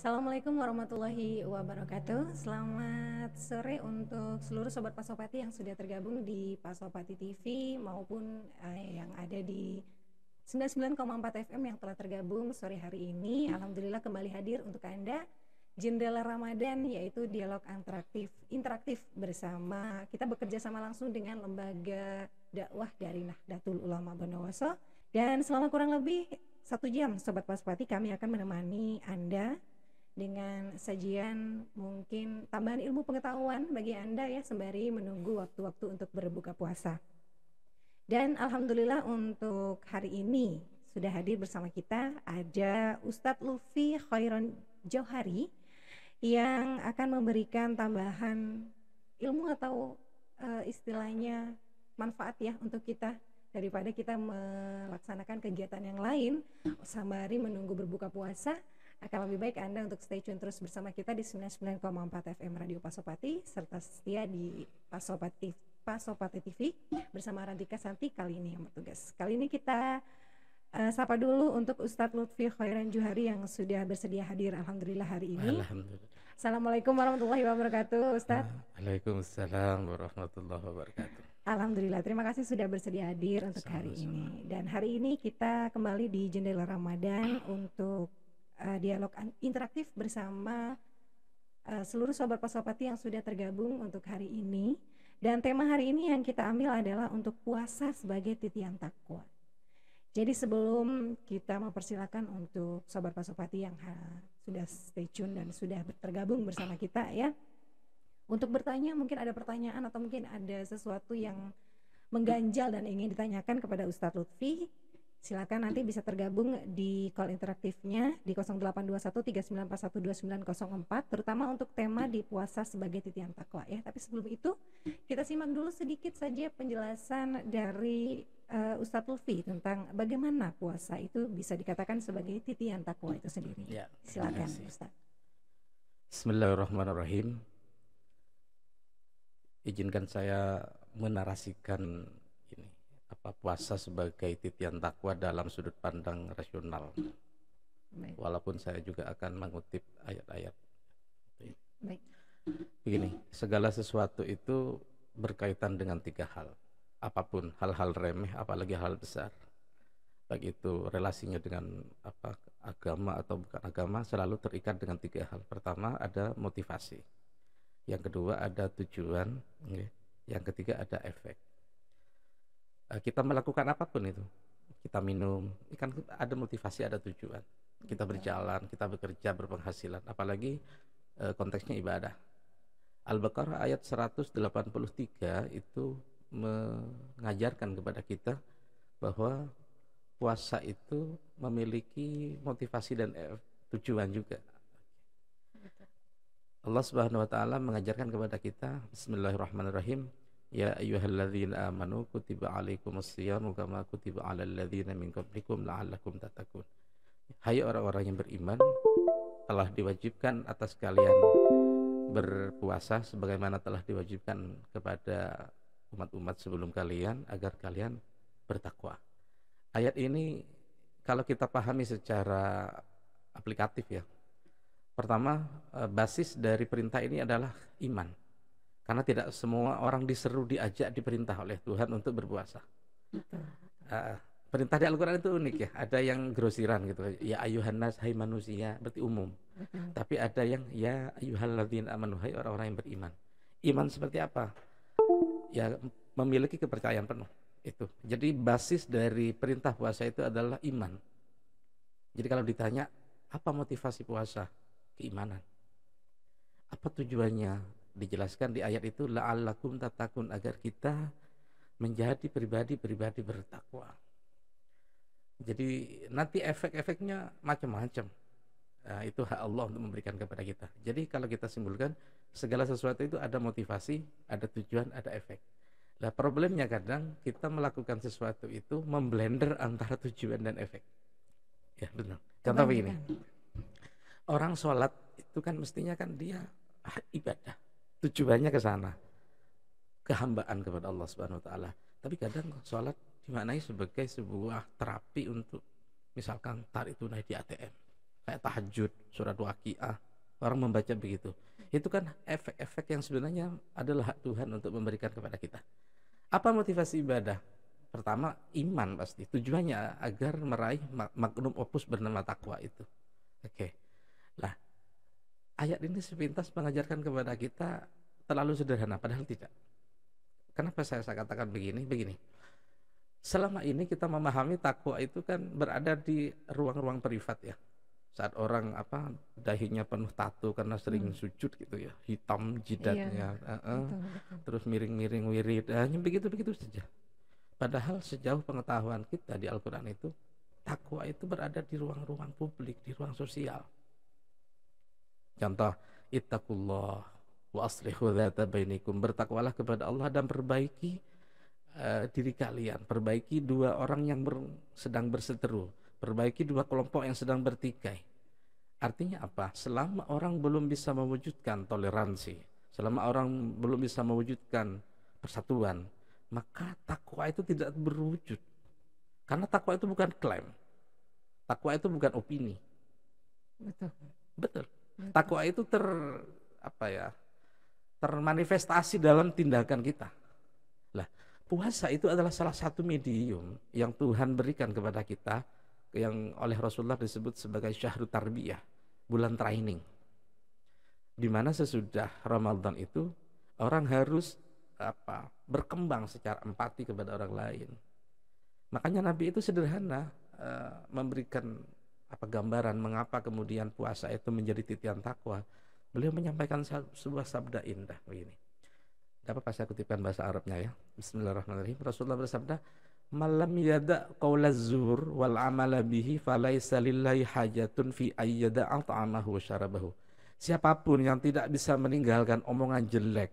Assalamualaikum warahmatullahi wabarakatuh. Selamat sore untuk seluruh sobat Pasopati yang sudah tergabung di Pasopati TV maupun yang ada di 99,4 FM yang telah tergabung sore hari ini. Alhamdulillah kembali hadir untuk Anda Jendela Ramadan, yaitu dialog interaktif bersama kita bekerja sama langsung dengan lembaga dakwah dari Nahdlatul Ulama Bondowoso. Dan selama kurang lebih 1 jam sobat Pasopati kami akan menemani Anda dengan sajian mungkin tambahan ilmu pengetahuan bagi Anda ya, sembari menunggu waktu-waktu untuk berbuka puasa. Dan alhamdulillah untuk hari ini sudah hadir bersama kita ada Ustadz Lutfi Khairon Jauhari yang akan memberikan tambahan ilmu atau istilahnya manfaat ya untuk kita, daripada kita melaksanakan kegiatan yang lain sembari menunggu berbuka puasa. Akan lebih baik Anda untuk stay tune terus bersama kita di 99,4 FM Radio Pasopati serta setia di Pasopati TV bersama Rantika Santi kali ini yang bertugas. Kali ini kita sapa dulu untuk Ustadz Lutfi Khairon Jauhari yang sudah bersedia hadir alhamdulillah hari ini. Alhamdulillah. Assalamualaikum warahmatullahi wabarakatuh Ustadz. Waalaikumsalam warahmatullahi wabarakatuh. Alhamdulillah, terima kasih sudah bersedia hadir untuk hari ini. Dan hari ini kita kembali di Jendela Ramadan untuk dialog interaktif bersama seluruh sobat Pasopati yang sudah tergabung untuk hari ini. Dan tema hari ini yang kita ambil adalah untuk puasa sebagai titian takwa. Jadi sebelum kita mempersilakan untuk sobat Pasopati yang sudah stay tune dan sudah tergabung bersama kita ya, untuk bertanya, mungkin ada pertanyaan atau mungkin ada sesuatu yang mengganjal dan ingin ditanyakan kepada Ustadz Lutfi, silakan nanti bisa tergabung di call interaktifnya di 082139412904, terutama untuk tema di puasa sebagai titian takwa ya. Tapi sebelum itu kita simak dulu sedikit saja penjelasan dari Ustadz Lutfi tentang bagaimana puasa itu bisa dikatakan sebagai titian takwa itu sendiri. Ya, silakan Ustadz. Bismillahirrahmanirrahim. Izinkan saya menarasikan ini, puasa sebagai titian takwa dalam sudut pandang rasional. Baik. Walaupun saya juga akan mengutip ayat-ayat. Baik. Begini, segala sesuatu itu berkaitan dengan 3 hal. Apapun, hal-hal remeh, apalagi hal besar. Baik itu relasinya dengan agama atau bukan agama, selalu terikat dengan 3 hal. Pertama ada motivasi, yang kedua ada tujuan, yang ketiga ada efek. Kita melakukan apapun itu, kita minum, kan ada motivasi, ada tujuan. Kita berjalan, kita bekerja, berpenghasilan, apalagi konteksnya ibadah. Al-Baqarah ayat 183 itu mengajarkan kepada kita bahwa puasa itu memiliki motivasi dan tujuan juga. Allah Subhanahu wa taala mengajarkan kepada kita, bismillahirrahmanirrahim, ya ayyuhalladzina amanu kutiba alaikumusyiyamu kama kutiba alal ladzina min qablikum la'allakum tattaqun. Hai orang-orang yang beriman, telah diwajibkan atas kalian berpuasa sebagaimana telah diwajibkan kepada umat-umat sebelum kalian agar kalian bertakwa. Ayat ini kalau kita pahami secara aplikatif ya, pertama, basis dari perintah ini adalah iman. Karena tidak semua orang diseru, diajak, diperintah oleh Tuhan untuk berpuasa. Perintah di Al-Quran itu unik ya. Ada yang grosiran gitu, ya ayuhan nas, hai manusia, berarti umum. Tapi ada yang ya ayyuhalladzina amanu, hai orang-orang yang beriman. Iman seperti apa? Ya memiliki kepercayaan penuh. Itu. Jadi basis dari perintah puasa itu adalah iman. Jadi kalau ditanya apa motivasi puasa? Keimanan. Apa tujuannya? Dijelaskan di ayat itu la'allakum tattaqun, agar kita menjadi pribadi-pribadi bertakwa. Jadi nanti efek-efeknya macam-macam. Nah, itu hak Allah untuk memberikan kepada kita. Jadi kalau kita simpulkan, segala sesuatu itu ada motivasi, ada tujuan, ada efek. Nah problemnya kadang kita melakukan sesuatu itu memblender antara tujuan dan efek. Ya benar. Contoh begini. Orang sholat itu kan mestinya kan dia ibadah, tujuannya ke sana, kehambaan kepada Allah Subhanahu Wa Taala. Tapi kadang sholat dimaknai sebagai sebuah terapi untuk misalkan tarik tunai di ATM. kayak tahajud, surat waqiah, orang membaca begitu. Itu kan efek-efek yang sebenarnya adalah hak Tuhan untuk memberikan kepada kita. Apa motivasi ibadah? Pertama, iman pasti. Tujuannya agar meraih magnum opus bernama takwa itu. Oke. Lah, ayat ini sepintas mengajarkan kepada kita terlalu sederhana, padahal tidak. Kenapa saya katakan begini? Begini. Selama ini kita memahami takwa itu kan berada di ruang-ruang privat ya. Saat orang dahinya penuh tato karena sering sujud gitu ya, hitam jidatnya, betul. terus miring-miring wirid, hanya begitu-begitu saja. Padahal sejauh pengetahuan kita di Al-Quran itu, takwa itu berada di ruang-ruang publik, di ruang sosial. Contoh, ittaqullah wa aslihu dzata bainikum, bertakwalah kepada Allah dan perbaiki diri kalian, perbaiki dua orang yang sedang berseteru, perbaiki dua kelompok yang sedang bertikai. Artinya apa? Selama orang belum bisa mewujudkan toleransi, selama orang belum bisa mewujudkan persatuan, maka takwa itu tidak berwujud. Karena takwa itu bukan klaim, takwa itu bukan opini. Betul. Takwa itu termanifestasi dalam tindakan kita. Lah, puasa itu adalah salah satu medium yang Tuhan berikan kepada kita, yang oleh Rasulullah disebut sebagai syahrut tarbiyah, bulan training, di mana sesudah Ramadan itu orang harus berkembang secara empati kepada orang lain. Makanya Nabi itu sederhana memberikan gambaran mengapa kemudian puasa itu menjadi titian takwa. Beliau menyampaikan sebuah sabda indah begini. Dapat pas saya kutipkan bahasa Arabnya ya. Bismillahirrahmanirrahim. Rasulullah bersabda, "Malam yada qaulaz zur wal amala bihi falaisa lillahi hajatun fi ayyada'a ta'amahu wa syarabahu." Siapapun yang tidak bisa meninggalkan omongan jelek,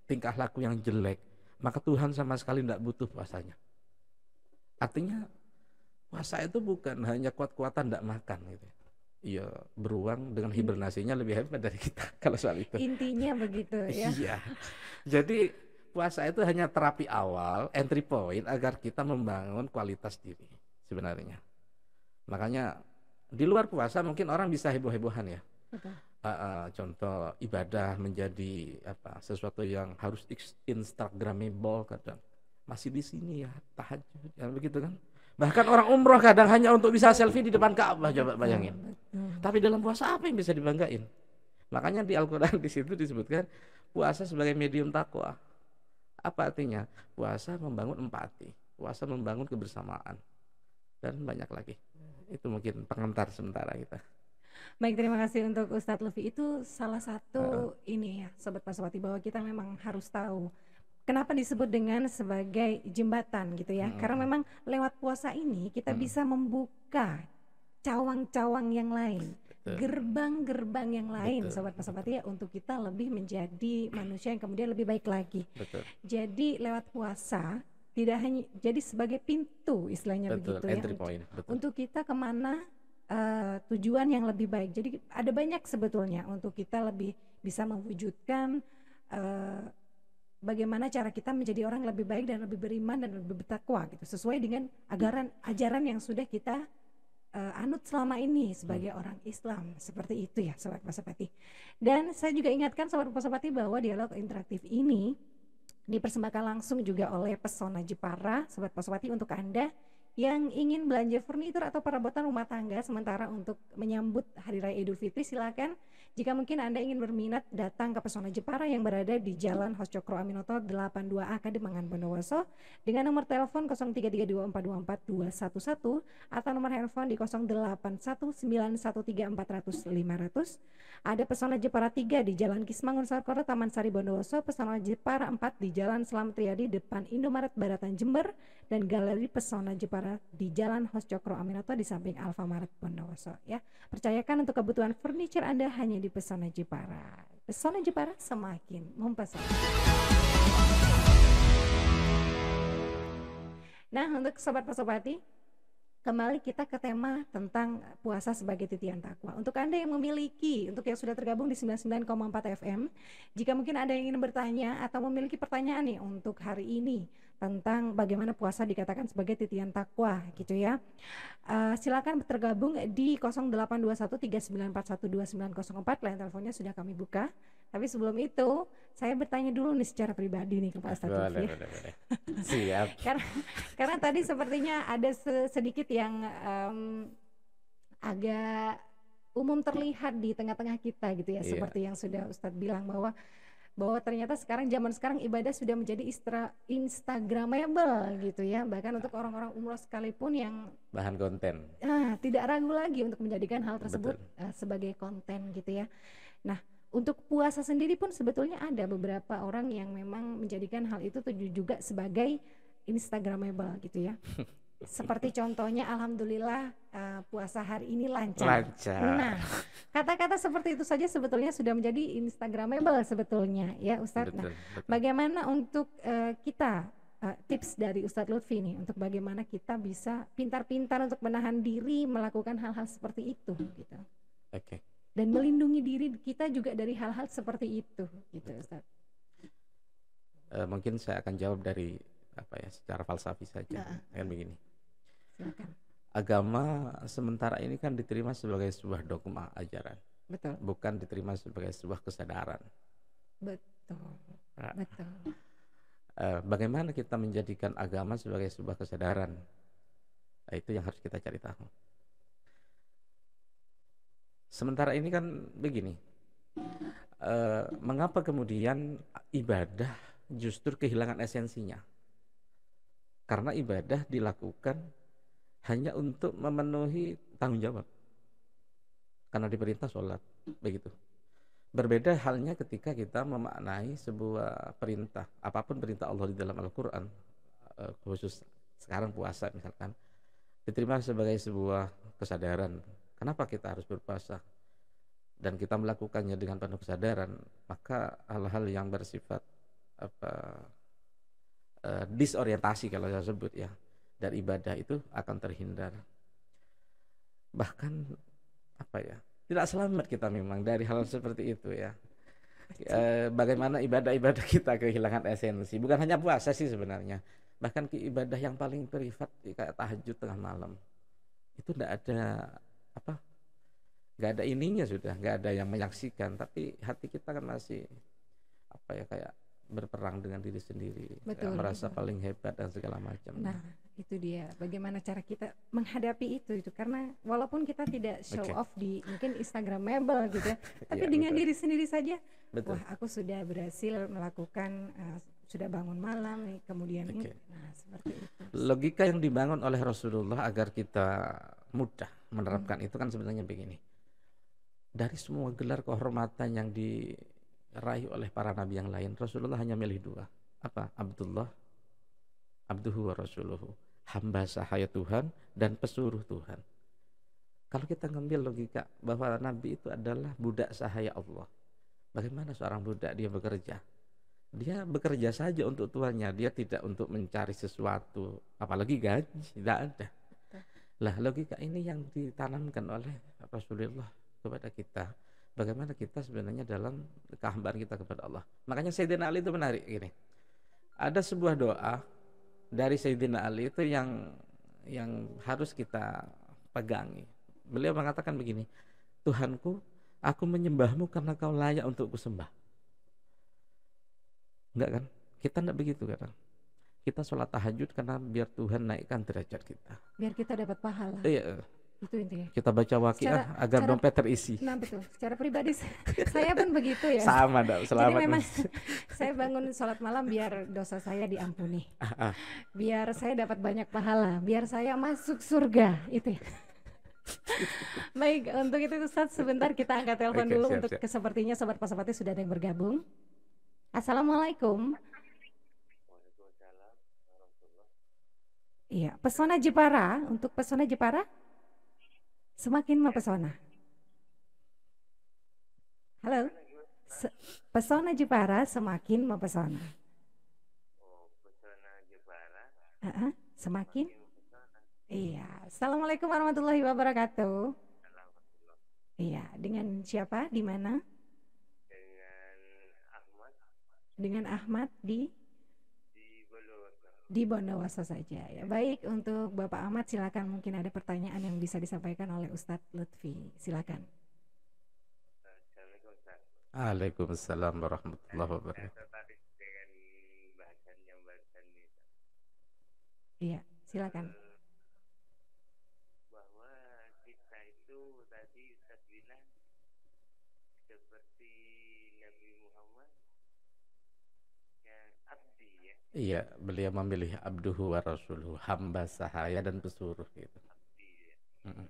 tingkah laku yang jelek, maka Tuhan sama sekali tidak butuh puasanya. Artinya puasa itu bukan hanya kuat-kuatan tidak makan gitu. Iya, beruang dengan hibernasinya lebih hebat dari kita kalau soal itu. Intinya begitu ya. Iya. Jadi puasa itu hanya terapi awal, entry point agar kita membangun kualitas diri sebenarnya. Makanya di luar puasa mungkin orang bisa heboh-hebohan ya. Betul. Contoh ibadah menjadi sesuatu yang harus instagramable, kadang masih di sini ya tahajud ya begitu kan. Bahkan orang umroh kadang hanya untuk bisa selfie di depan Ka'bah, coba bayangin. Tapi dalam puasa apa yang bisa dibanggain? Makanya di Al-Quran di situ disebutkan puasa sebagai medium takwa. Apa artinya? Puasa membangun empati, puasa membangun kebersamaan, dan banyak lagi. Itu mungkin pengantar sementara kita. Baik, terima kasih untuk Ustadz Lutfi. Itu salah satu ini ya, Sobat Pasopati, bahwa kita memang harus tahu kenapa disebut dengan sebagai jembatan gitu ya. Karena memang lewat puasa ini kita bisa membuka cawang-cawang yang lain, gerbang-gerbang yang lain. Betul. Sobat Pasopati ya, untuk kita lebih menjadi manusia yang kemudian lebih baik lagi. Betul. Jadi lewat puasa tidak hanya jadi sebagai pintu istilahnya. Betul. Begitu entry ya point. Untuk kita kemana tujuan yang lebih baik. Jadi ada banyak sebetulnya untuk kita lebih bisa mewujudkan bagaimana cara kita menjadi orang lebih baik dan lebih beriman dan lebih bertakwa gitu, sesuai dengan ajaran yang sudah kita anut selama ini sebagai orang Islam. Seperti itu ya Sobat Pasopati. Dan saya juga ingatkan Sobat Pasopati bahwa dialog interaktif ini dipersembahkan langsung juga oleh Pesona Jepara, Sobat Pasopati, untuk Anda yang ingin belanja furnitur atau perabotan rumah tangga sementara untuk menyambut Hari Raya Idul Fitri. Silakan, jika mungkin Anda ingin berminat, datang ke Pesona Jepara yang berada di Jalan Hos-Cokro Aminoto 82A Kademangan Bondowoso dengan nomor telepon 0332444211 atau nomor handphone di 0819134500. Ada Pesona Jepara 3 di Jalan Kismangun Sarkoro Taman Sari Bondowoso, Pesona Jepara 4 di Jalan Selamat Riyadi depan Indomaret Baratan Jember, dan Galeri Pesona Jepara di Jalan Hos-Cokro Aminoto di samping Alfamart Bondowoso ya. Percayakan untuk kebutuhan furniture Anda hanya di Pesona Jepara. Pesona Jepara semakin mempesona. Nah, untuk Sobat Pasopati, kembali kita ke tema tentang puasa sebagai titian takwa. Untuk Anda yang memiliki, untuk yang sudah tergabung di 99,4 FM, jika mungkin Anda yang ingin bertanya atau memiliki pertanyaan nih untuk hari ini tentang bagaimana puasa dikatakan sebagai titian takwa gitu ya. Silakan tergabung di 082139412904, line teleponnya sudah kami buka. Tapi sebelum itu saya bertanya dulu nih secara pribadi nih ke Pak Ustadz Lutfi. Boleh. Siap. Karena tadi sepertinya ada sedikit yang agak umum terlihat di tengah-tengah kita gitu ya, seperti yang sudah Ustadz bilang bahwa ternyata zaman sekarang ibadah sudah menjadi instagramable gitu ya, bahkan untuk orang-orang umroh sekalipun yang Bahan konten. Tidak ragu lagi untuk menjadikan hal tersebut sebagai konten gitu ya. Nah, untuk puasa sendiri pun sebetulnya ada beberapa orang yang memang menjadikan hal itu juga sebagai instagramable gitu ya. Seperti contohnya, alhamdulillah puasa hari ini lancar. Nah, kata-kata seperti itu saja sebetulnya sudah menjadi instagramable sebetulnya ya Ustadz. Nah, bagaimana untuk kita, tips dari Ustadz Lutfi nih untuk bagaimana kita bisa pintar-pintar untuk menahan diri melakukan hal-hal seperti itu gitu. Oke. Dan melindungi diri kita juga dari hal-hal seperti itu gitu Ustadz. Mungkin saya akan jawab dari secara falsafi saja. Kan begini. Silakan. Agama sementara ini kan diterima sebagai sebuah dogma ajaran. Betul. Bukan diterima sebagai sebuah kesadaran. Betul. Bagaimana kita menjadikan agama sebagai sebuah kesadaran? Itu yang harus kita cari tahu. Sementara ini kan begini. Mengapa kemudian ibadah justru kehilangan esensinya? Karena ibadah dilakukan hanya untuk memenuhi tanggung jawab, karena diperintah sholat, begitu. Berbeda halnya ketika kita memaknai sebuah perintah, apapun perintah Allah di dalam Al-Quran, khusus sekarang puasa misalkan, diterima sebagai sebuah kesadaran. Kenapa kita harus berpuasa? Dan kita melakukannya dengan penuh kesadaran, maka hal-hal yang bersifat disorientasi kalau saya sebut ya, dari ibadah itu akan terhindar. Bahkan tidak selamat kita memang dari hal seperti itu ya. Bagaimana ibadah-ibadah kita kehilangan esensi. Bukan hanya puasa sih sebenarnya, bahkan ibadah yang paling privat kayak tahajud tengah malam itu tidak ada ininya, sudah nggak ada yang menyaksikan, tapi hati kita kan masih kayak berperang dengan diri sendiri, merasa paling hebat dan segala macam. Nah, itu dia bagaimana cara kita menghadapi itu karena walaupun kita tidak show off di mungkin instagramable gitu ya, tapi dengan diri sendiri saja, wah aku sudah berhasil melakukan, sudah bangun malam nih, kemudian ini, nah seperti itu. Logika yang dibangun oleh Rasulullah agar kita mudah menerapkan itu kan sebenarnya begini. Dari semua gelar kehormatan yang diraih oleh para nabi yang lain, Rasulullah hanya milih dua. Apa? Abduhu wa rasuluhu, hamba sahaya Tuhan dan pesuruh Tuhan. Kalau kita ngambil logika bahwa nabi itu adalah budak sahaya Allah, bagaimana seorang budak dia bekerja? Dia bekerja saja untuk tuannya, dia tidak untuk mencari sesuatu, apalagi gaji, tidak ada. Lah logika ini yang ditanamkan oleh Rasulullah kepada kita. Bagaimana kita sebenarnya dalam kehambaan kita kepada Allah. Makanya Sayyidina Ali itu menarik gini. Ada sebuah doa dari Sayyidina Ali itu yang harus kita pegangi. Beliau mengatakan begini, Tuhanku, aku menyembahmu karena kau layak untuk kusembah. Enggak kan? Kita enggak begitu kan? Kita sholat tahajud karena biar Tuhan naikkan derajat kita. Biar kita dapat pahala. Iya. Itu intinya. Kita baca waqiah agar dompet terisi. Nah betul, secara pribadi saya pun begitu ya. Sama dong, selamat. Jadi memang saya bangun sholat malam biar dosa saya diampuni, biar saya dapat banyak pahala, biar saya masuk surga, itu ya. Baik, untuk itu Ustadz sebentar kita angkat telepon dulu. Siap. Sepertinya Sobat Pasopati sudah ada yang bergabung. Assalamualaikum. Iya, Pesona Jepara, untuk Pesona Jepara semakin mempesona. Halo, Pesona Jepara semakin mempesona. Pesona Jepara. Semakin. Iya. Assalamualaikum warahmatullahi wabarakatuh. Iya. Dengan siapa? Di mana? Dengan Ahmad. Dengan Ahmad di Di Bondowoso saja ya. Baik, untuk Bapak Ahmad silakan, mungkin ada pertanyaan yang bisa disampaikan oleh Ustadz Lutfi. Silakan. Assalamualaikum Ustaz. Waalaikumsalam warahmatullahi Saya wabarakatuh. tertarik dengan bahasan yang barusan ini, Ustaz. Iya, silakan. Bahwa kita itu tadi Ustaz bilang seperti Nabi Muhammad yang abdi ya, Iya, beliau memilih abduhu wa rasuluhu, hamba sahaya dan pesuruh gitu. abdi ya. Mm-mm.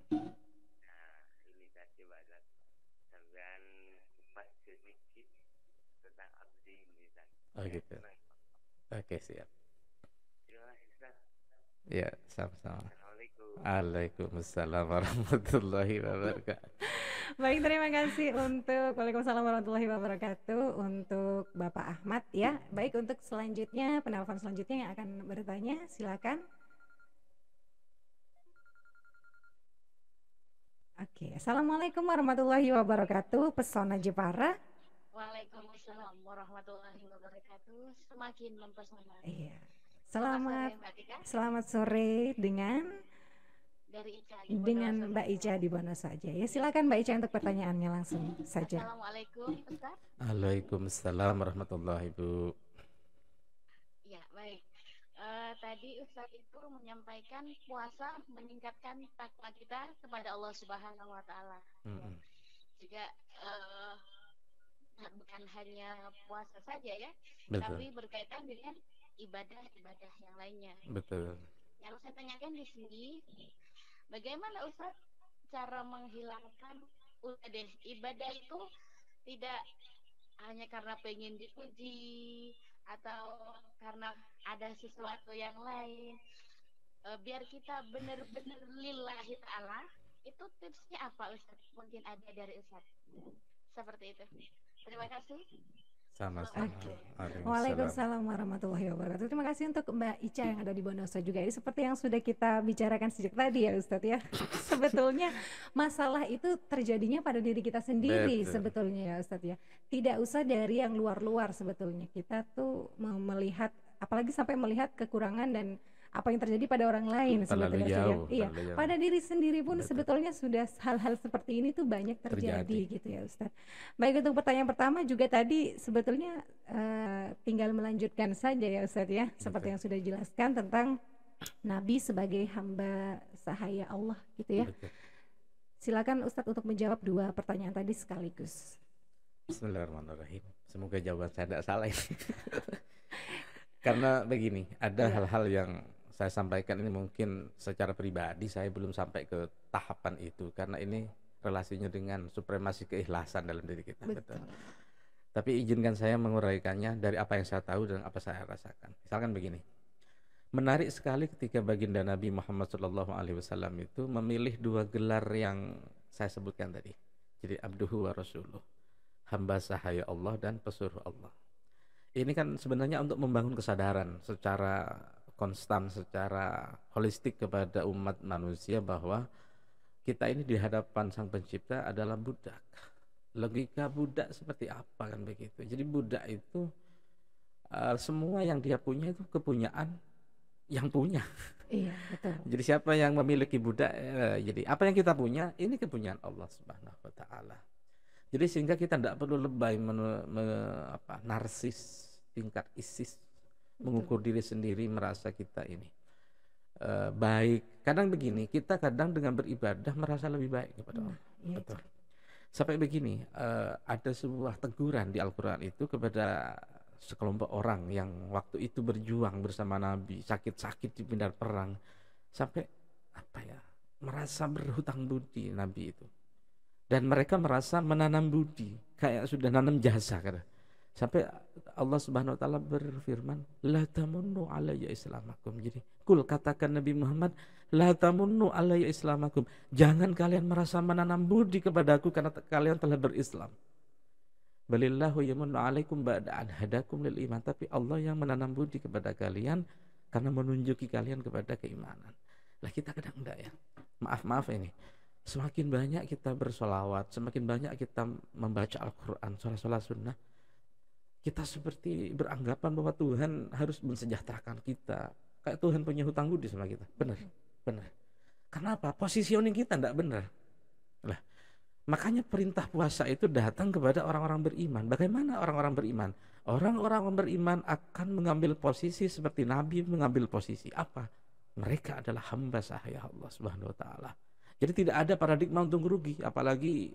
Nah, ini tadi balas sampean kupas sedikit tentang abdi ini, Ustaz. Oh Ya, gitu. senang. Oke, siap. Terima kasih, Ustaz. Ya, sama-sama. Assalamualaikum. Waalaikumsalam warahmatullahi wabarakatuh. Baik, terima kasih untuk Waalaikumsalam warahmatullahi wabarakatuh untuk Bapak Ahmad ya. Baik, untuk selanjutnya, penelpon selanjutnya yang akan bertanya, silakan. Oke, Assalamualaikum warahmatullahi wabarakatuh. Pesona Jepara. Waalaikumsalam warahmatullahi wabarakatuh. Semakin mempesona. Iya. Selamat Selamat sore Mbak Tika selamat sore dengan dari Ica di Bondowoso. dengan Mbak Ica di Bondowoso saja. Ya, silakan Mbak Ica untuk pertanyaannya langsung saja. Assalamualaikum Ustaz. Waalaikumsalam warahmatullahi wabarakatuh. Ya baik. Tadi Ustaz itu menyampaikan puasa meningkatkan takwa kita kepada Allah Subhanahu Wa Taala. Mm-mm. Juga bukan hanya puasa saja ya, Betul, tapi berkaitan dengan ibadah-ibadah yang lainnya. betul. Yang saya tanyakan di sini, bagaimana Ustaz cara menghilangkan ibadah itu tidak hanya karena pengen dipuji atau karena ada sesuatu yang lain, biar kita benar-benar lillahi ta'ala. Itu tipsnya apa Ustaz? Mungkin ada dari Ustaz seperti itu. Terima kasih. Sama-sama. Oke. Waalaikumsalam. Waalaikumsalam warahmatullahi wabarakatuh. Terima kasih untuk Mbak Ica yang ada di Bondowoso juga. Ini seperti yang sudah kita bicarakan sejak tadi ya Ustadz ya. Sebetulnya masalah itu terjadinya pada diri kita sendiri Betul. sebetulnya ya Ustadz ya. Tidak usah dari yang luar-luar sebetulnya. Kita tuh melihat, apalagi sampai melihat kekurangan dan apa yang terjadi pada orang lain Terlalu sebetulnya Ustadz ya. jauh, Iya, terlalu jauh. pada diri sendiri pun Betul. sebetulnya sudah hal-hal seperti ini tuh banyak terjadi Terjadi. gitu ya Ustadz. Baik, untuk pertanyaan pertama juga tadi sebetulnya tinggal melanjutkan saja ya Ustadz ya, seperti Betul. yang sudah dijelaskan tentang Nabi sebagai hamba sahaya Allah gitu ya. Betul. Silakan Ustadz untuk menjawab dua pertanyaan tadi sekaligus. Bismillahirrahmanirrahim. Semoga jawaban saya tidak salah ini. Karena begini, ada Iya. hal-hal yang saya sampaikan ini mungkin secara pribadi saya belum sampai ke tahapan itu karena ini relasinya dengan supremasi keikhlasan dalam diri kita. Betul. Tapi izinkan saya menguraikannya dari apa yang saya tahu dan apa saya rasakan. Misalkan begini, menarik sekali ketika baginda Nabi Muhammad SAW itu memilih dua gelar yang saya sebutkan tadi. Jadi abduhu wa rasuluh, hamba sahaya Allah dan pesuruh Allah. Ini kan sebenarnya untuk membangun kesadaran secara konstan, secara holistik kepada umat manusia bahwa kita ini di hadapan Sang Pencipta adalah budak. Logika budak seperti apa kan begitu. Jadi budak itu semua yang dia punya itu kepunyaan yang punya. Iya, betul. Jadi siapa yang memiliki budak, jadi apa yang kita punya ini kepunyaan Allah Subhanahu wa taala. Jadi sehingga kita tidak perlu lebay narsis, tingkat isis, mengukur diri sendiri merasa kita ini baik. Kadang begini, kita kadang dengan beribadah merasa lebih baik kepada Allah. Iya, Betul. Sampai begini, ada sebuah teguran di Al-Quran itu kepada sekelompok orang yang waktu itu berjuang bersama Nabi, sakit-sakit di medan perang, sampai merasa berhutang budi Nabi itu. Dan mereka merasa menanam budi, kayak sudah nanam jasa kan. Sampai Allah Subhanahu wa taala berfirman, la tamunnu alayya islamakum. Jadi, katakan Nabi Muhammad, la tamunnu alayya islamakum. Jangan kalian merasa menanam budi kepadaku karena kalian telah berislam. Balillahu yamunnu alaikum ba'da an hadakum lil iman. Tapi Allah yang menanam budi kepada kalian karena menunjuki kalian kepada keimanan. Lah kita kadang enggak ya. Maaf ini. Semakin banyak kita bersolawat, semakin banyak kita membaca Al-Quran, sholat sunnah, kita seperti beranggapan bahwa Tuhan harus mensejahterakan kita, kayak Tuhan punya hutang budi sama kita. Benar, benar. Kenapa? Positioning kita tidak benar. Lah, makanya perintah puasa itu datang kepada orang-orang beriman. Bagaimana orang-orang beriman? Orang-orang beriman akan mengambil posisi seperti Nabi mengambil posisi apa? Mereka adalah hamba sahaya Allah Subhanahu wa taala. Jadi tidak ada paradigma untung rugi, apalagi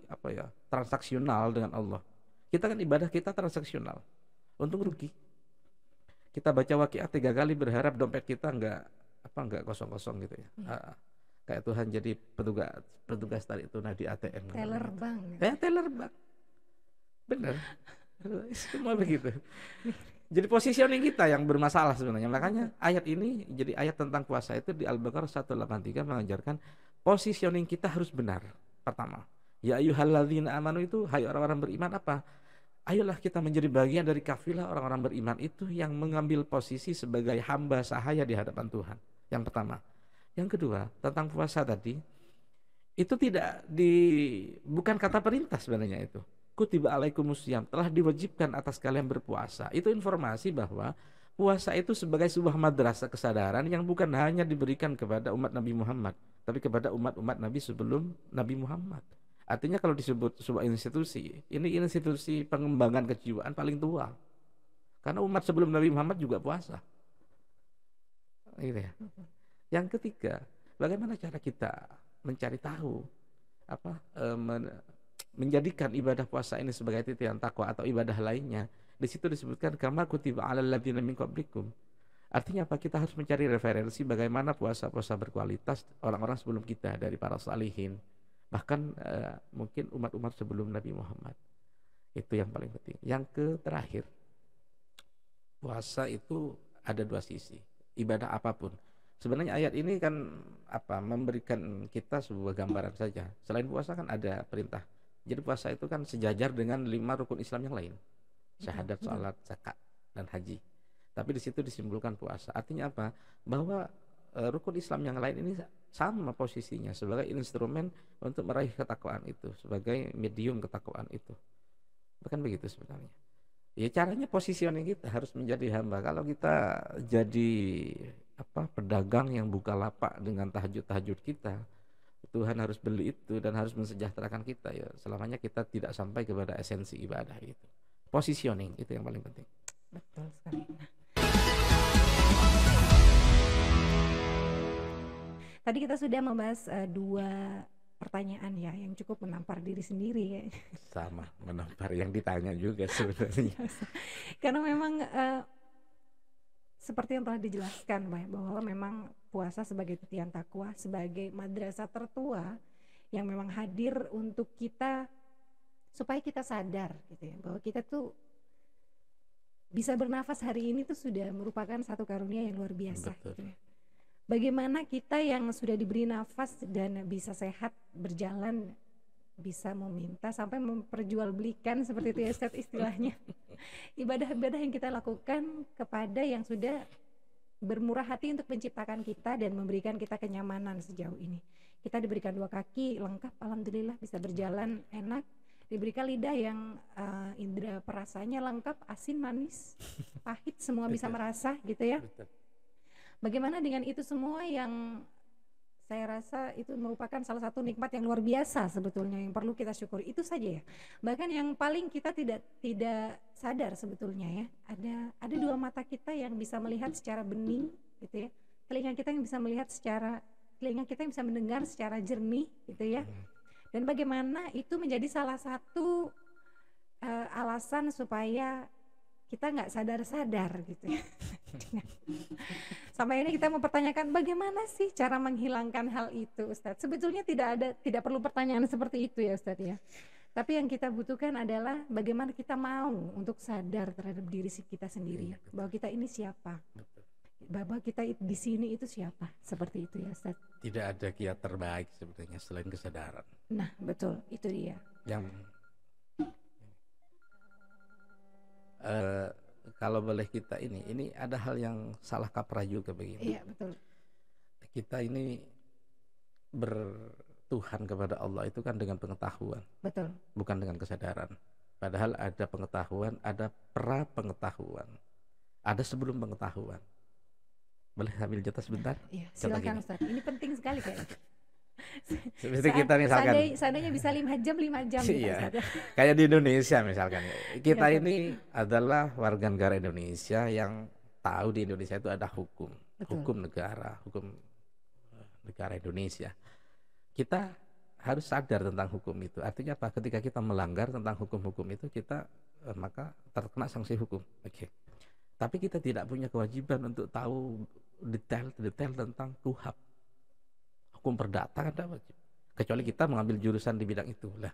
transaksional dengan Allah. Kita kan ibadah kita transaksional. Untung rugi. Kita baca Waqiah 3 kali berharap dompet kita enggak kosong-kosong gitu ya. Kayak Tuhan jadi petugas tarik tunai di ATM. Teller bank. Teller bank. Benar. Semua begitu. Jadi positioning kita yang bermasalah sebenarnya. Makanya ayat ini jadi ayat tentang puasa itu di Al-Baqarah 183 mengajarkan positioning kita harus benar. Pertama, ya ayyuhalladzina amanu itu hai orang-orang beriman apa? Ayolah kita menjadi bagian dari kafilah orang-orang beriman itu yang mengambil posisi sebagai hamba sahaya di hadapan Tuhan. Yang pertama. Yang kedua, tentang puasa tadi, itu bukan kata perintah sebenarnya itu. Kutiba alaikumusiyam, telah diwajibkan atas kalian berpuasa. Itu informasi bahwa puasa itu sebagai sebuah madrasah kesadaran yang bukan hanya diberikan kepada umat Nabi Muhammad, tapi kepada umat-umat Nabi sebelum Nabi Muhammad. Artinya kalau disebut sebuah institusi, ini institusi pengembangan kejiwaan paling tua. Karena umat sebelum Nabi Muhammad juga puasa. Gitu ya. Yang ketiga, bagaimana cara kita mencari tahu menjadikan ibadah puasa ini sebagai titian takwa atau ibadah lainnya. Di situ disebutkan kama kutiba 'alal ladzina min qablikum. Artinya apa? Kita harus mencari referensi bagaimana puasa-puasa berkualitas orang-orang sebelum kita dari para salihin. Bahkan mungkin umat-umat sebelum Nabi Muhammad. Itu yang paling penting. Yang terakhir, puasa itu ada 2 sisi. Ibadah apapun. Sebenarnya ayat ini kan memberikan kita sebuah gambaran saja. Selain puasa kan ada perintah. Jadi puasa itu kan sejajar dengan 5 rukun Islam yang lain. Syahadat, salat, zakat, dan haji. Tapi di situ disimpulkan puasa. Artinya apa? Bahwa rukun Islam yang lain ini sama posisinya sebagai instrumen untuk meraih ketakwaan itu, sebagai medium ketakwaan itu. Bukan begitu sebenarnya. Ya caranya positioning kita harus menjadi hamba. Kalau kita jadi pedagang yang buka lapak dengan tahajud kita, Tuhan harus beli itu dan harus mensejahterakan kita, ya selamanya kita tidak sampai kepada esensi ibadah itu. Positioning itu yang paling penting. Betul sekali. Tadi kita sudah membahas 2 pertanyaan ya yang cukup menampar diri sendiri ya. Sama menampar yang ditanya juga sebenarnya. Karena memang seperti yang telah dijelaskan bahwa memang puasa sebagai titian takwa, sebagai madrasah tertua yang memang hadir untuk kita supaya kita sadar gitu ya, bahwa kita tuh bisa bernafas hari ini tuh sudah merupakan satu karunia yang luar biasa. Betul. Gitu ya. Bagaimana kita yang sudah diberi nafas dan bisa sehat berjalan, bisa meminta sampai memperjualbelikan seperti itu ya Ustaz istilahnya. Ibadah-ibadah yang kita lakukan kepada yang sudah bermurah hati untuk menciptakan kita dan memberikan kita kenyamanan sejauh ini. Kita diberikan 2 kaki lengkap, alhamdulillah bisa berjalan enak. Diberikan lidah yang indera perasanya lengkap, asin, manis, pahit, semua bisa merasa gitu ya. Bagaimana dengan itu semua yang saya rasa itu merupakan salah satu nikmat yang luar biasa sebetulnya yang perlu kita syukuri. Itu saja ya. Bahkan yang paling kita tidak sadar sebetulnya ya. Ada 2 mata kita yang bisa melihat secara bening gitu ya. Telinga kita yang bisa mendengar secara jernih gitu ya. Dan bagaimana itu menjadi salah satu alasan supaya kita nggak sadar-sadar gitu ya. Sampai ini kita mempertanyakan bagaimana sih cara menghilangkan hal itu, Ustadz. Sebetulnya tidak perlu pertanyaan seperti itu ya Ustadz ya. Tapi yang kita butuhkan adalah bagaimana kita mau untuk sadar terhadap diri kita sendiri, bahwa kita ini siapa, bahwa kita di sini itu siapa, seperti itu ya Ustadz. Tidak ada kiat terbaik sebenarnya selain kesadaran. Nah betul, itu dia. Yang kalau boleh kita ini ada hal yang salah kaprah juga begini. Iya betul. Kita ini bertuhan kepada Allah itu kan dengan pengetahuan. Betul. Bukan dengan kesadaran. Padahal ada pengetahuan, ada pra pengetahuan, ada sebelum pengetahuan. Boleh ambil jatah sebentar? Iya, Coba silakan gini. Ustaz. Ini penting sekali kayaknya. Seperti kita misalkan, Seandainya bisa 5 jam gitu iya, Ustaz ya. kayak di Indonesia misalkan. Iya, Kita Ustaz. ini adalah warga negara Indonesia yang tahu di Indonesia itu ada hukum, Betul. hukum negara, hukum negara Indonesia. Kita harus sadar tentang hukum itu. Artinya apa? Ketika kita melanggar tentang hukum-hukum itu, kita maka terkena sanksi hukum. Oke. Tapi kita tidak punya kewajiban untuk tahu detail-detail tentang KUHP. Hukum perdata kan tidak wajib. Kecuali kita mengambil jurusan di bidang itu. Lah,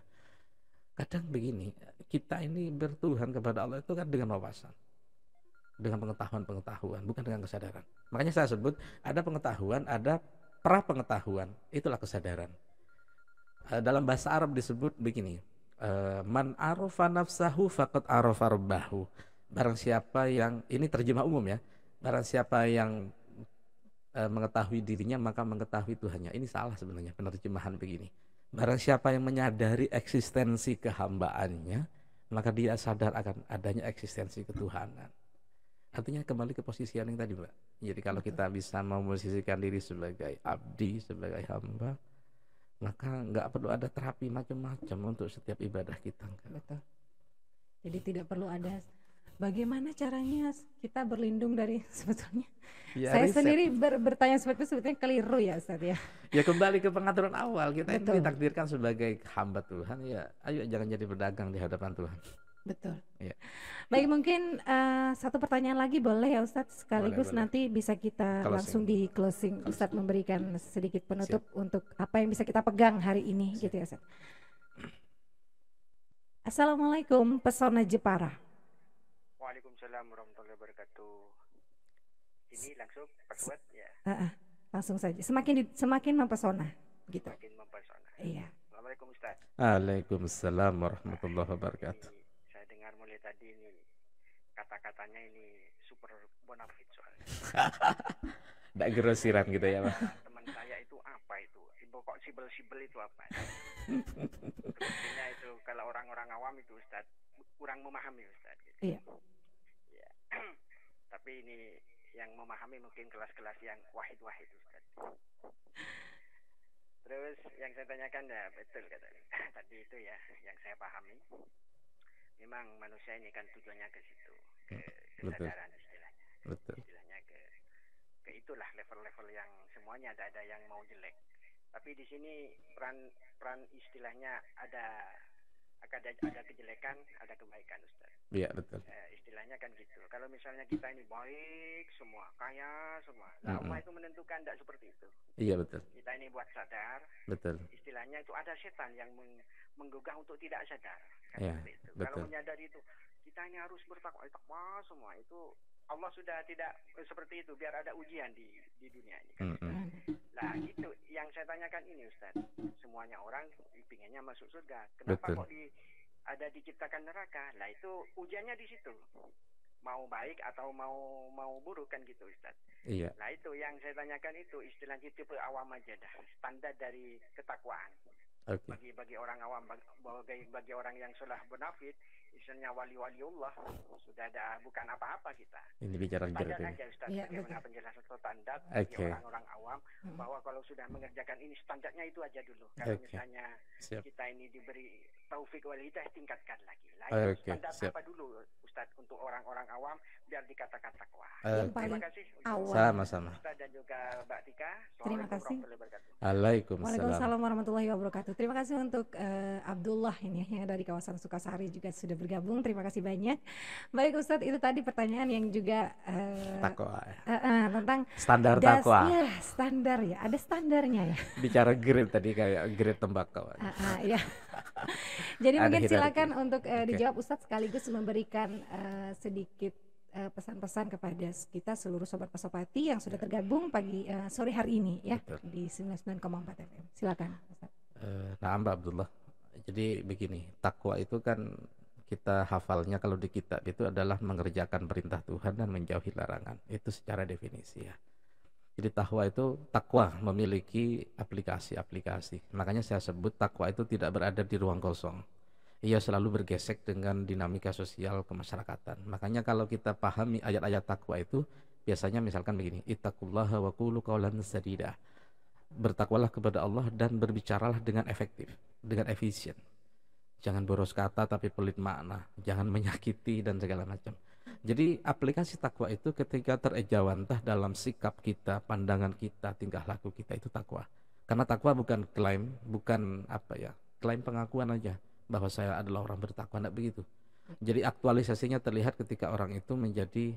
kadang begini, kita ini bertuhan kepada Allah itu kan dengan wawasan, dengan pengetahuan, bukan dengan kesadaran. Makanya saya sebut ada pengetahuan, ada pra-pengetahuan, itulah kesadaran. Dalam bahasa Arab disebut begini, man arofa nafsahu faqad arofa rabbahu. Barang siapa yang, ini terjemah umum ya, barang siapa yang mengetahui dirinya maka mengetahui Tuhannya. Ini salah sebenarnya penerjemahan begini. Barang siapa yang menyadari eksistensi kehambaannya, maka dia sadar akan adanya eksistensi ketuhanan. Artinya kembali ke posisi yang tadi, Mbak. Jadi kalau kita bisa memosisikan diri sebagai abdi, sebagai hamba, maka nggak perlu ada terapi macam-macam untuk setiap ibadah kita. Betul. Jadi tidak perlu ada bagaimana caranya kita berlindung dari sebetulnya. Ya, Saya riset. sendiri bertanya seperti itu sebetulnya keliru ya Ustaz ya. Ya kembali ke pengaturan awal, kita ini Betul. ditakdirkan sebagai hamba Tuhan, ya ayo jangan jadi pedagang di hadapan Tuhan. Betul. Iya. Baik, mungkin satu pertanyaan lagi boleh ya Ustadz, sekaligus Boleh. nanti bisa kita Closing. langsung di closing. Ustadz memberikan sedikit penutup untuk apa yang bisa kita pegang hari ini gitu ya Ustadz. Assalamualaikum, Pesona Jepara. Waalaikumsalam warahmatullahi wabarakatuh. Ini langsung password ya, Langsung saja, semakin mempesona gitu. makin mempesona. Iya. Assalamualaikum Ustaz. Waalaikumsalam warahmatullahi wabarakatuh. Ini saya dengar mulai tadi ini kata-katanya ini super bonafide soalnya. Nggak grosiran gitu ya, Pak. Teman saya itu apa itu? Kok sibel-sibel itu apa? Sepertinya itu kalau orang-orang awam itu Ustaz kurang memahami Ustaz. Gitu. Iya. Ya. Tapi ini yang memahami mungkin kelas-kelas yang wahid-wahid Ustaz. Terus yang saya tanyakan ya betul katanya. Tadi itu ya yang saya pahami. Memang manusia ini kan tujuannya ke situ, ke Betul. kesadaran istilahnya. Betul. Istilahnya ke itulah level-level yang semuanya ada yang mau jelek. Tapi di sini peran istilahnya ada kejelekan, ada kebaikan Ustaz. Iya, betul. Istilahnya kan gitu. Kalau misalnya kita ini baik semua, kaya semua, nah Allah itu menentukan tidak seperti itu. Iya, betul. Kita ini buat sadar, Betul. istilahnya itu ada setan yang menggugah untuk tidak sadar. Kan Iya, seperti itu. betul. Kalau menyadari itu, kita ini harus bertakwa semua itu. Allah sudah tidak seperti itu, biar ada ujian di dunia ini. Kan? Nah itu yang saya tanyakan ini Ustaz. Semuanya orang pinginnya masuk surga. Kenapa Betul. kok ada diciptakan neraka? Nah itu ujiannya di situ. Mau baik atau mau buruk kan gitu Ustaz. Iya. Nah itu yang saya tanyakan itu istilahnya tipe awam aja dah. Standar dari ketakwaan. Oke. Bagi orang awam, bagi orang yang sudah bonafid, istilahnya wali-waliullah, sudah ada bukan apa-apa kita. Ini bicara Standar jeruk ini. aja Ustaz, Iya, bagaimana betul. penjelasan standar bagi Oke. orang-orang awam, bahwa kalau sudah mengerjakan ini standarnya itu aja dulu. Kalau Oke. misalnya Siap. kita ini diberi taufik wal hidayah, tingkatkan lagi. Lah Oke, itu standar siap. apa dulu Ustaz untuk orang-orang awam biar dikatakan takwa. Yang Oke. Terima paling kasih untuk awal. Sama-sama. Ustaz dan juga Mbak Tika. Terima kasih. Warahmatullahi wabarakatuh. Waalaikumsalam. Waalaikumsalam warahmatullahi wabarakatuh. Terima kasih untuk Abdullah ini yang dari kawasan Sukasari juga sudah bergabung. Terima kasih banyak. Baik Ustadz, itu tadi pertanyaan yang juga Takwa. tentang Standar takwa. ya, standar ya. Ada standarnya ya. Bicara grade tadi kayak grade tembakau. Ya. Jadi Ada mungkin hierarki. silakan untuk Oke. dijawab Ustadz sekaligus memberikan sedikit pesan-pesan kepada kita seluruh sobat Pasopati yang sudah tergabung pagi sore hari ini ya. Betul. Di 99,4 FM. Silakan Ustadz. Nah, Mbak Abdullah. Jadi begini, takwa itu kan kita hafalnya kalau di kitab itu adalah mengerjakan perintah Tuhan dan menjauhi larangan. Itu secara definisi ya. Jadi takwa memiliki aplikasi-aplikasi. Makanya saya sebut takwa itu tidak berada di ruang kosong. Ia selalu bergesek dengan dinamika sosial kemasyarakatan. Makanya kalau kita pahami ayat-ayat takwa itu, Biasanya misalkan begini, ittaqullaha wa qulu qawlan sadida. Bertakwalah kepada Allah dan berbicaralah dengan efektif, dengan efisien. Jangan boros kata tapi pelit makna, jangan menyakiti dan segala macam. Jadi aplikasi takwa itu ketika terejawantah dalam sikap kita, pandangan kita, tingkah laku kita, itu takwa. Karena takwa bukan klaim, bukan klaim pengakuan aja bahwa saya adalah orang bertakwa, enggak begitu. Jadi aktualisasinya terlihat ketika orang itu menjadi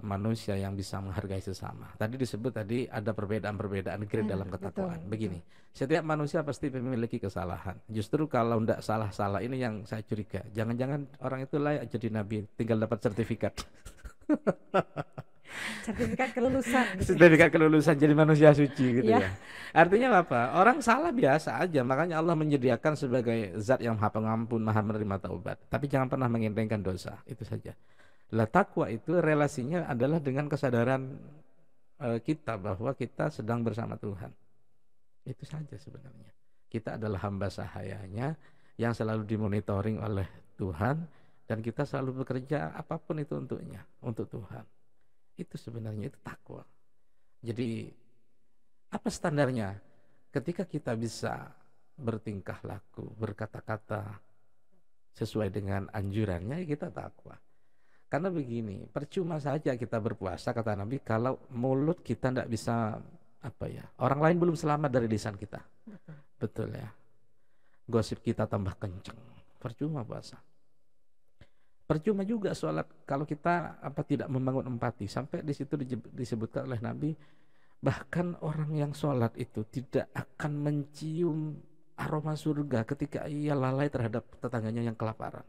manusia yang bisa menghargai sesama. Tadi disebut ada perbedaan-perbedaan grade dalam ketakwaan. Begini, setiap manusia pasti memiliki kesalahan. Justru kalau tidak salah-salah ini yang saya curiga. Jangan-jangan orang itu layak jadi nabi, tinggal dapat sertifikat. Sertifikat kelulusan. Sertifikat kelulusan jadi manusia suci gitu ya. Artinya apa? Orang salah biasa aja. Makanya Allah menyediakan sebagai zat yang maha pengampun, maha menerima taubat. Tapi jangan pernah mengentengkan dosa. Itu saja. Lah takwa itu relasinya adalah dengan kesadaran kita bahwa kita sedang bersama Tuhan. Itu saja sebenarnya. Kita adalah hamba sahayanya yang selalu dimonitoring oleh Tuhan, dan kita selalu bekerja apapun itu untuknya, untuk Tuhan. Itu sebenarnya itu takwa. Jadi apa standarnya? Ketika kita bisa bertingkah laku, berkata-kata sesuai dengan anjurannya, kita takwa. Karena begini, percuma saja kita berpuasa, kata Nabi, kalau mulut kita tidak bisa orang lain belum selamat dari lisan kita. Betul ya. Gosip kita tambah kenceng, percuma puasa. Percuma juga sholat kalau kita tidak membangun empati. Sampai di situ disebutkan oleh Nabi, bahkan orang yang sholat itu tidak akan mencium aroma surga ketika ia lalai terhadap tetangganya yang kelaparan.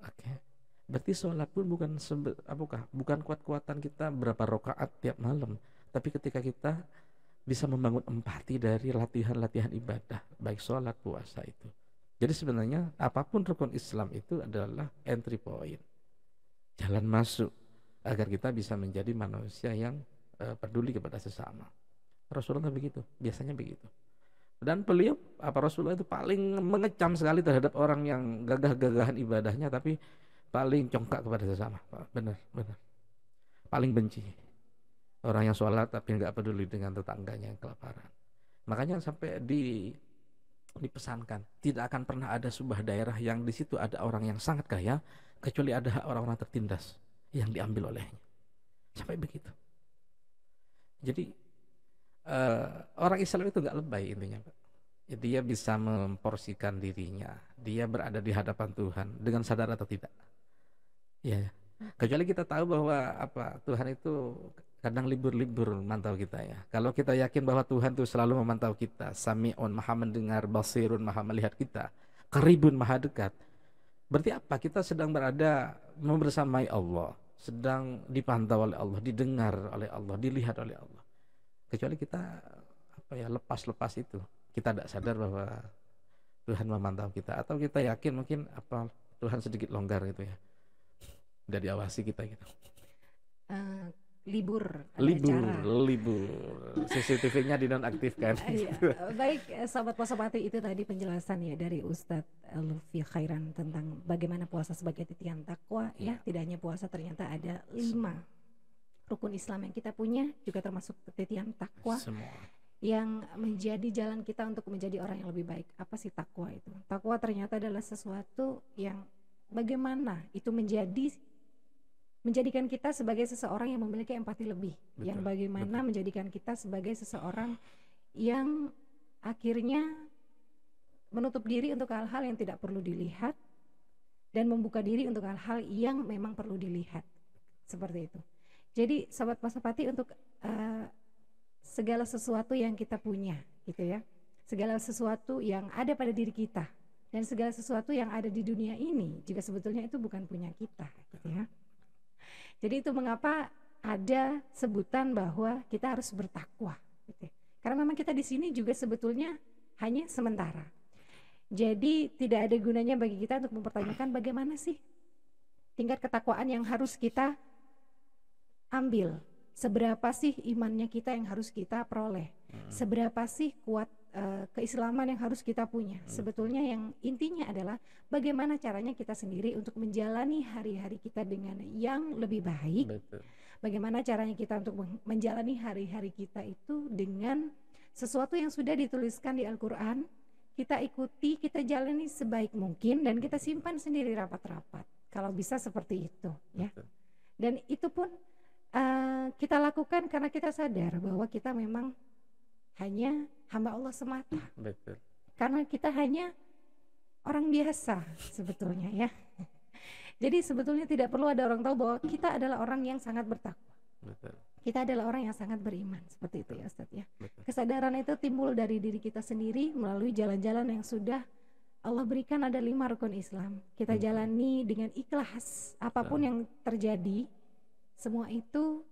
Oke. Berarti sholat pun bukan kuat-kuatan kita berapa rakaat tiap malam, tapi ketika kita bisa membangun empati dari latihan-latihan ibadah, baik sholat, puasa itu. Jadi sebenarnya apapun rukun Islam itu adalah entry point, jalan masuk agar kita bisa menjadi manusia yang peduli kepada sesama. Rasulullah begitu, biasanya begitu. Dan beliau Rasulullah itu paling mengecam sekali terhadap orang yang gagah-gagahan ibadahnya tapi paling congkak kepada sesama. Benar. Paling benci orang yang sholat tapi nggak peduli dengan tetangganya yang kelaparan. Makanya sampai dipesankan, tidak akan pernah ada sebuah daerah yang di situ ada orang yang sangat kaya kecuali ada orang-orang tertindas yang diambil olehnya. Sampai begitu. Jadi orang Islam itu nggak lebay intinya, Pak. Dia bisa memporsikan dirinya, dia berada di hadapan Tuhan dengan sadar atau tidak. Ya, kecuali kita tahu bahwa Tuhan itu kadang libur-libur memantau kita ya. Kalau kita yakin bahwa Tuhan itu selalu memantau kita, Sami'un, maha mendengar, Basirun, maha melihat kita, Qaribun, maha dekat. Berarti apa? Kita sedang berada membersamai Allah, sedang dipantau oleh Allah, didengar oleh Allah, dilihat oleh Allah. Kecuali kita lepas-lepas itu, kita tidak sadar bahwa Tuhan memantau kita, atau kita yakin mungkin Tuhan sedikit longgar gitu ya. Udah diawasi kita gitu. Libur. CCTV-nya dinonaktifkan. Baik, sahabat Pasopati, itu tadi penjelasan ya dari Ustadz Lutfi Khairan tentang bagaimana puasa sebagai titian takwa ya. Tidak hanya puasa, ternyata ada 5 rukun Islam yang kita punya juga termasuk titian takwa. Semua. Yang menjadi jalan kita untuk menjadi orang yang lebih baik. Apa sih takwa itu? Takwa ternyata adalah sesuatu yang bagaimana itu menjadikan kita sebagai seseorang yang memiliki empati lebih. Betul, yang bagaimana menjadikan kita sebagai seseorang yang akhirnya menutup diri untuk hal-hal yang tidak perlu dilihat dan membuka diri untuk hal-hal yang memang perlu dilihat. Seperti itu. Jadi sahabat Pasopati, untuk segala sesuatu yang kita punya gitu ya, segala sesuatu yang ada pada diri kita dan segala sesuatu yang ada di dunia ini juga sebetulnya itu bukan punya kita gitu ya. Jadi itu mengapa ada sebutan bahwa kita harus bertakwa gitu. Karena memang kita di sini juga sebetulnya hanya sementara. Jadi tidak ada gunanya bagi kita untuk mempertanyakan bagaimana sih tingkat ketakwaan yang harus kita ambil. Seberapa sih imannya kita yang harus kita peroleh? Seberapa sih kuat keislaman yang harus kita punya. Sebetulnya yang intinya adalah bagaimana caranya kita sendiri untuk menjalani hari-hari kita dengan yang lebih baik. Betul. Bagaimana caranya kita untuk menjalani hari-hari kita itu dengan sesuatu yang sudah dituliskan di Al-Quran, kita ikuti, kita jalani sebaik mungkin, dan kita simpan sendiri rapat-rapat. Kalau bisa seperti itu, ya. Dan itu pun kita lakukan karena kita sadar bahwa kita memang hanya hamba Allah semata. Betul. Karena kita hanya orang biasa sebetulnya, ya. Jadi sebetulnya tidak perlu ada orang tahu bahwa kita adalah orang yang sangat bertakwa. Betul. Kita adalah orang yang sangat beriman, seperti itu ya Ustaz ya. Betul. Kesadaran itu timbul dari diri kita sendiri melalui jalan-jalan yang sudah Allah berikan. Ada 5 rukun Islam. Kita jalani dengan ikhlas apapun yang terjadi. Semua itu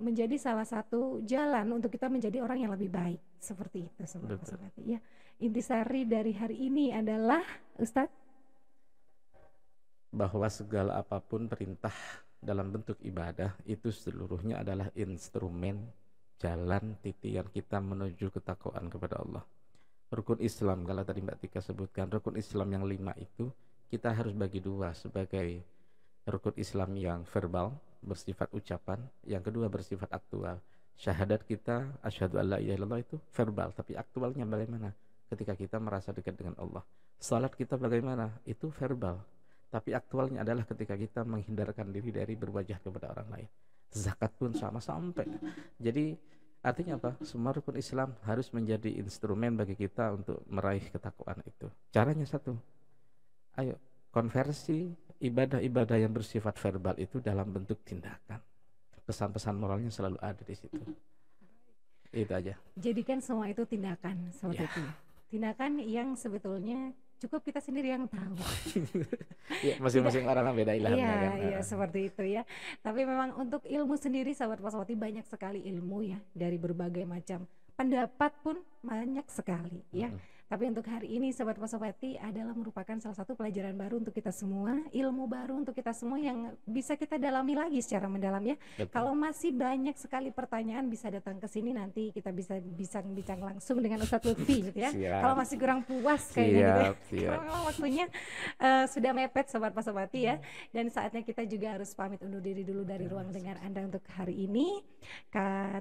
menjadi salah satu jalan untuk kita menjadi orang yang lebih baik, seperti itu Sobat. Ya. Intisari dari hari ini adalah Ustadz, bahwa segala apapun perintah dalam bentuk ibadah itu seluruhnya adalah instrumen jalan titian kita menuju ketakwaan kepada Allah. Rukun Islam, kalau tadi Mbak Tika sebutkan, rukun Islam yang 5 itu kita harus bagi 2, sebagai rukun Islam yang verbal, bersifat ucapan, yang kedua bersifat aktual. Syahadat kita, asyhadu alla ilaha illallah, itu verbal, tapi aktualnya bagaimana? Ketika kita merasa dekat dengan Allah. Salat kita bagaimana? Itu verbal, tapi aktualnya adalah ketika kita menghindarkan diri dari berwajah kepada orang lain. Zakat pun sama sampai. Jadi artinya apa? Semua rukun Islam harus menjadi instrumen bagi kita untuk meraih ketakwaan itu. Caranya satu, ayo konversi ibadah-ibadah yang bersifat verbal itu dalam bentuk tindakan. Pesan-pesan moralnya selalu ada di situ. Itu aja. Jadikan semua itu tindakan, seperti itu. Tindakan yang sebetulnya cukup kita sendiri yang tahu. Ya, masing-masing orang beda ilhamnya kan. Iya, seperti itu ya. Tapi memang untuk ilmu sendiri, sahabat Pasopati, banyak sekali ilmu ya, dari berbagai macam pendapat pun banyak sekali ya. Tapi untuk hari ini sahabat Pasopati adalah merupakan salah satu pelajaran baru untuk kita semua, ilmu baru untuk kita semua yang bisa kita dalami lagi secara mendalam ya. Betul. Kalau masih banyak sekali pertanyaan bisa datang ke sini, nanti kita bisa bincang langsung dengan Ustadz Lutfi gitu ya. Kalau masih kurang puas kayaknya gitu ya. Karena waktunya sudah mepet sahabat Pasopati ya. Dan saatnya kita juga harus pamit undur diri dulu dari ruang dengar Anda untuk hari ini.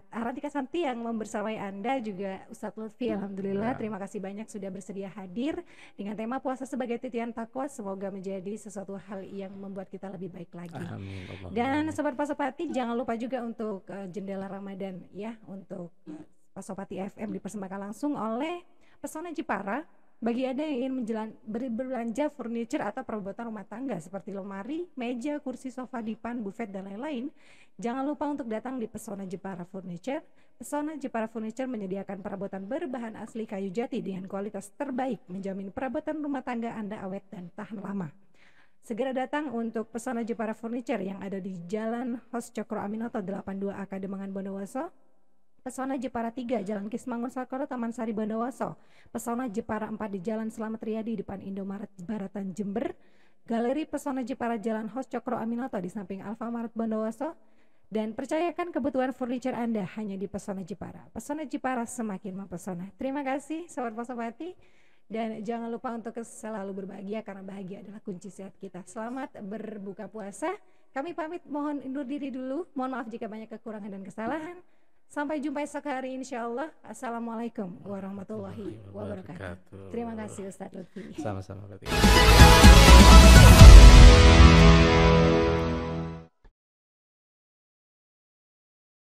Arantika Santi yang membersamai Anda, juga Ustadz Lutfi, alhamdulillah terima kasih banyak sudah bersedia hadir dengan tema puasa sebagai titian takwa. Semoga menjadi sesuatu hal yang membuat kita lebih baik lagi. Amin. Dan Sobat Pasopati, jangan lupa juga untuk jendela Ramadan ya, untuk Pasopati FM dipersembahkan langsung oleh Pesona Jepara. Bagi Anda yang ingin berbelanja furniture atau perabotan rumah tangga seperti lemari, meja, kursi, sofa, dipan, buffet, dan lain-lain, jangan lupa untuk datang di Pesona Jepara Furniture. Pesona Jepara Furniture menyediakan perabotan berbahan asli kayu jati dengan kualitas terbaik, menjamin perabotan rumah tangga Anda awet dan tahan lama. Segera datang untuk Pesona Jepara Furniture yang ada di Jalan Hos Cokro Aminoto 82A Kademangan Bondowoso. Pesona Jepara 3 Jalan Kismangun Sakoro Taman Sari Bondowoso. Pesona Jepara 4 di Jalan Slamet Riyadi depan Indomaret Baratan Jember. Galeri Pesona Jepara Jalan Hos Cokro Aminoto di samping Alfamart Bondowoso. Dan percayakan kebutuhan furniture Anda hanya di Pesona Jepara. Pesona Jepara semakin mempesona. Terima kasih Sobat Pasopati. Dan jangan lupa untuk selalu berbahagia, karena bahagia adalah kunci sehat kita. Selamat berbuka puasa. Kami pamit, mohon undur diri dulu. Mohon maaf jika banyak kekurangan dan kesalahan. Sampai jumpa esok hari insyaallah. Assalamualaikum warahmatullahi wabarakatuh. Terima kasih Ustadz Lutfi. Sama-sama.